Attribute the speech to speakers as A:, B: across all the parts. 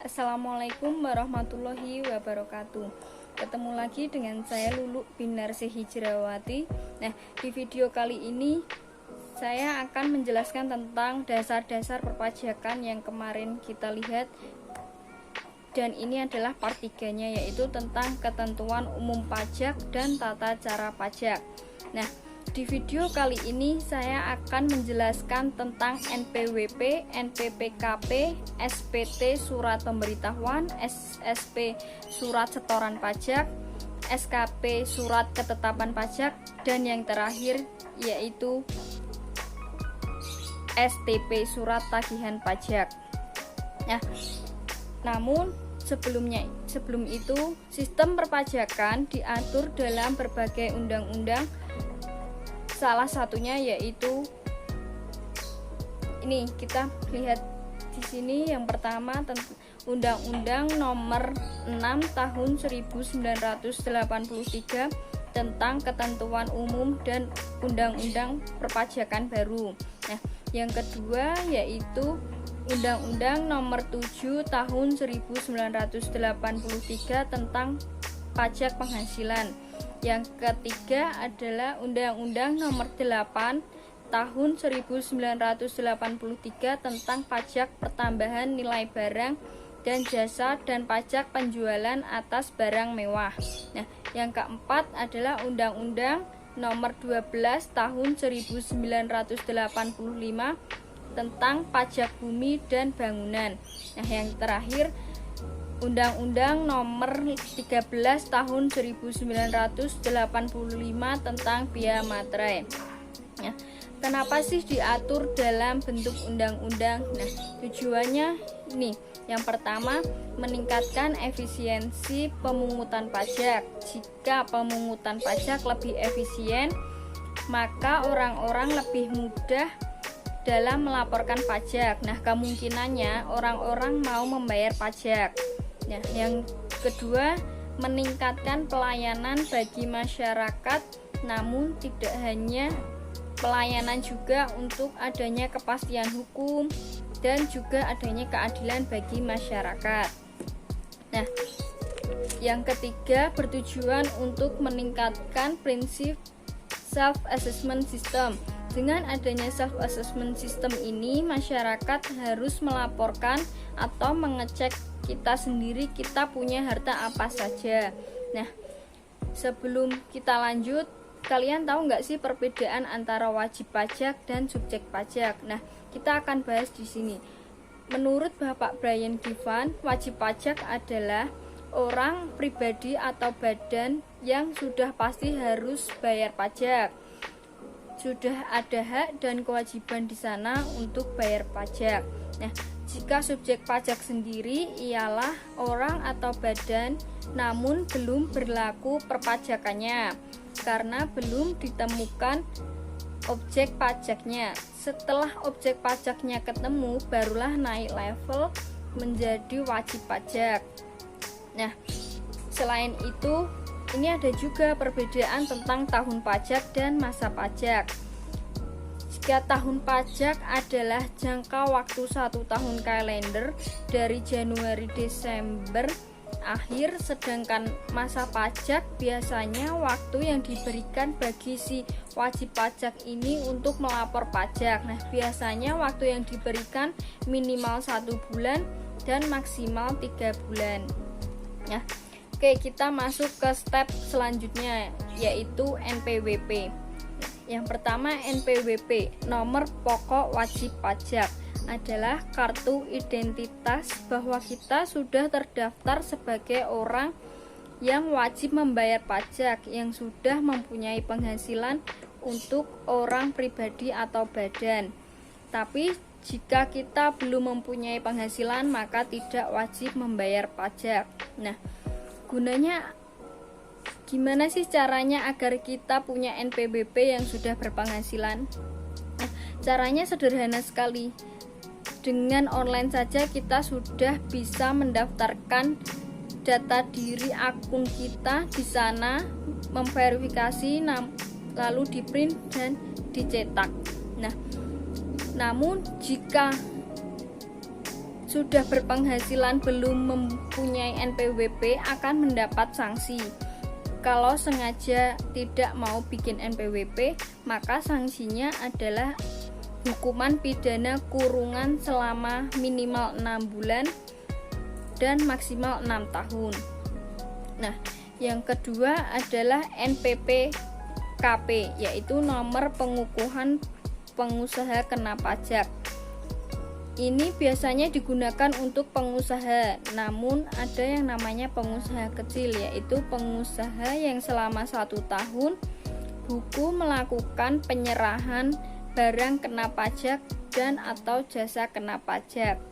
A: Assalamualaikum warahmatullahi wabarakatuh. Ketemu lagi dengan saya Lulu Binarsih Hijrawati. Nah, di video kali ini saya akan menjelaskan tentang dasar-dasar perpajakan yang kemarin kita lihat. Dan ini adalah part 3-nya, yaitu tentang ketentuan umum pajak dan tata cara pajak. Nah, di video kali ini saya akan menjelaskan tentang NPWP, NPPKP, SPT Surat Pemberitahuan, SSP Surat Setoran Pajak, SKP Surat Ketetapan Pajak, dan yang terakhir yaitu STP Surat Tagihan Pajak. Nah, namun sebelum itu sistem perpajakan diatur dalam berbagai undang-undang. Salah satunya yaitu ini, kita lihat di sini. Yang pertama Undang-Undang Nomor 6 Tahun 1983 tentang Ketentuan Umum dan Undang-Undang Perpajakan baru. Nah, yang kedua yaitu Undang-Undang Nomor 7 Tahun 1983 tentang Pajak Penghasilan. Yang ketiga adalah Undang-Undang Nomor 8 Tahun 1983 tentang Pajak Pertambahan Nilai Barang dan Jasa dan Pajak Penjualan atas Barang Mewah. Nah, yang keempat adalah Undang-Undang Nomor 12 Tahun 1985 tentang Pajak Bumi dan Bangunan. Nah, yang terakhir Undang-Undang Nomor 13 Tahun 1985 tentang Biaya Materai. Ya, kenapa sih diatur dalam bentuk undang-undang? Nah, tujuannya ini. Yang pertama, meningkatkan efisiensi pemungutan pajak. Jika pemungutan pajak lebih efisien, maka orang-orang lebih mudah dalam melaporkan pajak. Nah, kemungkinannya orang-orang mau membayar pajak. Nah, yang kedua, meningkatkan pelayanan bagi masyarakat, namun tidak hanya pelayanan, juga untuk adanya kepastian hukum dan juga adanya keadilan bagi masyarakat. Nah, yang ketiga, bertujuan untuk meningkatkan prinsip self-assessment system. Dengan adanya self-assessment system ini, masyarakat harus melaporkan atau mengecek kita sendiri, kita punya harta apa saja. Nah, sebelum kita lanjut, kalian tahu nggak sih perbedaan antara wajib pajak dan subjek pajak? Nah, kita akan bahas di sini. Menurut Bapak Brian Givan, wajib pajak adalah orang pribadi atau badan yang sudah pasti harus bayar pajak. Sudah ada hak dan kewajiban di sana untuk bayar pajak. Nah, jika subjek pajak sendiri ialah orang atau badan namun belum berlaku perpajakannya karena belum ditemukan objek pajaknya. Setelah objek pajaknya ketemu, barulah naik level menjadi wajib pajak. Nah, selain itu, ini ada juga perbedaan tentang tahun pajak dan masa pajak. Jika tahun pajak adalah jangka waktu 1 tahun kalender dari Januari Desember akhir, sedangkan masa pajak biasanya waktu yang diberikan bagi si wajib pajak ini untuk melapor pajak. Nah, biasanya waktu yang diberikan minimal 1 bulan dan maksimal 3 bulan. Nah, oke, kita masuk ke step selanjutnya, yaitu NPWP. Yang pertama, NPWP, nomor pokok wajib pajak, adalah kartu identitas bahwa kita sudah terdaftar sebagai orang yang wajib membayar pajak, yang sudah mempunyai penghasilan untuk orang pribadi atau badan. Tapi jika kita belum mempunyai penghasilan, maka tidak wajib membayar pajak. Nah, gunanya gimana sih caranya agar kita punya NPWP yang sudah berpenghasilan? Nah, caranya sederhana sekali. Dengan online saja kita sudah bisa mendaftarkan data diri akun kita di sana, memverifikasi, lalu di-print dan dicetak. Nah, namun jika sudah berpenghasilan belum mempunyai NPWP akan mendapat sanksi. Kalau sengaja tidak mau bikin NPWP, maka sanksinya adalah hukuman pidana kurungan selama minimal 6 bulan dan maksimal 6 tahun. Nah, yang kedua adalah NPPKP, yaitu nomor pengukuhan pengusaha kena pajak. Ini biasanya digunakan untuk pengusaha, namun ada yang namanya pengusaha kecil, yaitu pengusaha yang selama 1 tahun buku melakukan penyerahan barang kena pajak dan atau jasa kena pajak.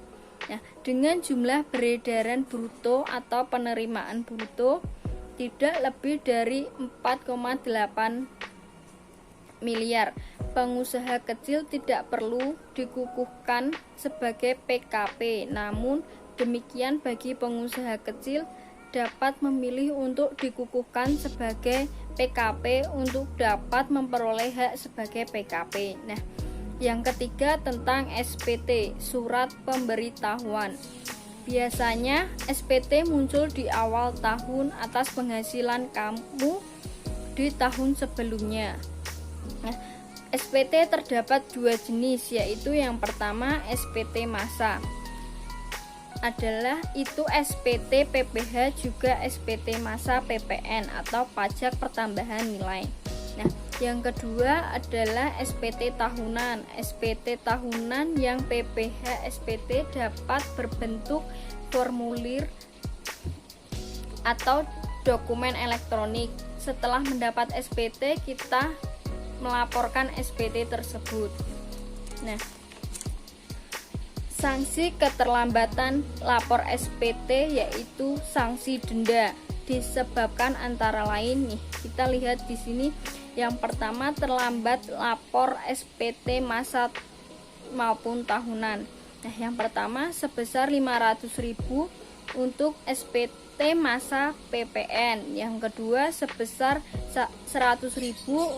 A: Nah, dengan jumlah beredaran bruto atau penerimaan bruto tidak lebih dari 4,8 miliar. Pengusaha kecil tidak perlu dikukuhkan sebagai PKP, namun demikian bagi pengusaha kecil dapat memilih untuk dikukuhkan sebagai PKP untuk dapat memperoleh hak sebagai PKP. Nah, yang ketiga tentang SPT, surat pemberitahuan. Biasanya SPT muncul di awal tahun atas penghasilan kamu di tahun sebelumnya. Nah, SPT terdapat 2 jenis, yaitu yang pertama SPT massa adalah itu SPT PPh juga SPT massa PPN atau pajak pertambahan nilai. Nah, yang kedua adalah SPT tahunan. SPT tahunan yang PPh SPT dapat berbentuk formulir atau dokumen elektronik. Setelah mendapat SPT, kita melaporkan SPT tersebut. Nah, sanksi keterlambatan lapor SPT yaitu sanksi denda disebabkan antara lain nih. Kita lihat di sini yang pertama terlambat lapor SPT massa maupun tahunan. Nah, yang pertama sebesar 500.000 untuk SPT massa PPN, yang kedua sebesar 100.000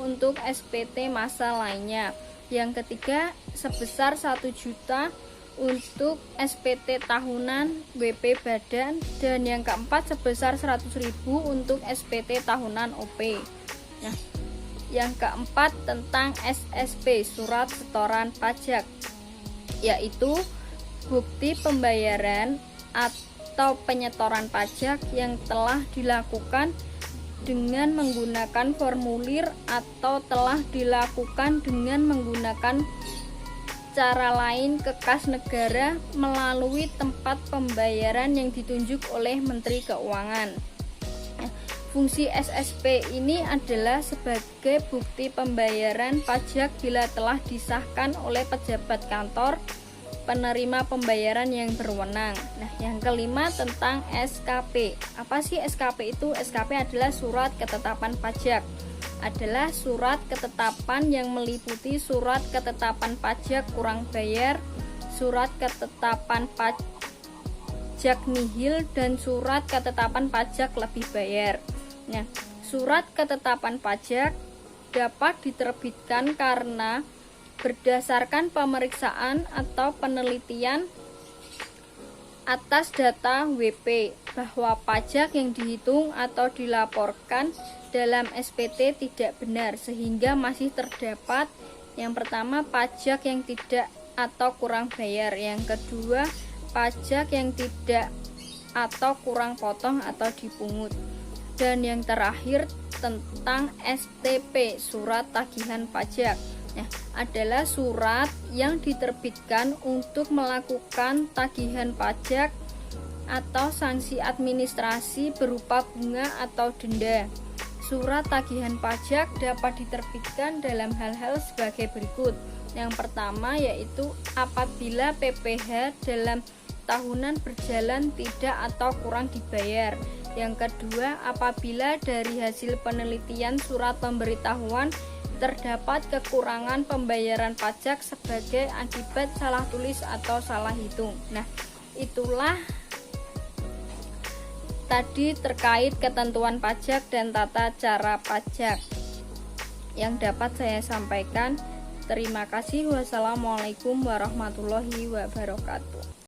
A: untuk SPT massa lainnya, yang ketiga sebesar 1 juta untuk SPT tahunan WP badan, dan yang keempat sebesar 100.000 untuk SPT tahunan OP. Nah, yang keempat tentang SSP, surat setoran pajak, yaitu bukti pembayaran atau penyetoran pajak yang telah dilakukan dengan menggunakan formulir atau telah dilakukan dengan menggunakan cara lain ke kas negara melalui tempat pembayaran yang ditunjuk oleh Menteri Keuangan. Fungsi SSP ini adalah sebagai bukti pembayaran pajak bila telah disahkan oleh pejabat kantor penerima pembayaran yang berwenang. Nah, yang kelima tentang SKP. Apa sih SKP itu? SKP adalah surat ketetapan pajak. Adalah surat ketetapan yang meliputi surat ketetapan pajak kurang bayar, surat ketetapan pajak nihil, dan surat ketetapan pajak lebih bayar. Nah, surat ketetapan pajak dapat diterbitkan karena berdasarkan pemeriksaan atau penelitian atas data WP bahwa pajak yang dihitung atau dilaporkan dalam SPT tidak benar, sehingga masih terdapat yang pertama pajak yang tidak atau kurang bayar, yang kedua pajak yang tidak atau kurang potong atau dipungut, dan yang terakhir tentang STP, surat tagihan pajak. Nah, adalah surat yang diterbitkan untuk melakukan tagihan pajak atau sanksi administrasi berupa bunga atau denda. Surat tagihan pajak dapat diterbitkan dalam hal-hal sebagai berikut. Yang pertama yaitu apabila PPh dalam tahunan berjalan tidak atau kurang dibayar. Yang kedua, apabila dari hasil penelitian surat pemberitahuan terdapat kekurangan pembayaran pajak sebagai akibat salah tulis atau salah hitung. Nah, itulah tadi terkait ketentuan pajak dan tata cara pajak yang dapat saya sampaikan. Terima kasih. Wassalamualaikum warahmatullahi wabarakatuh.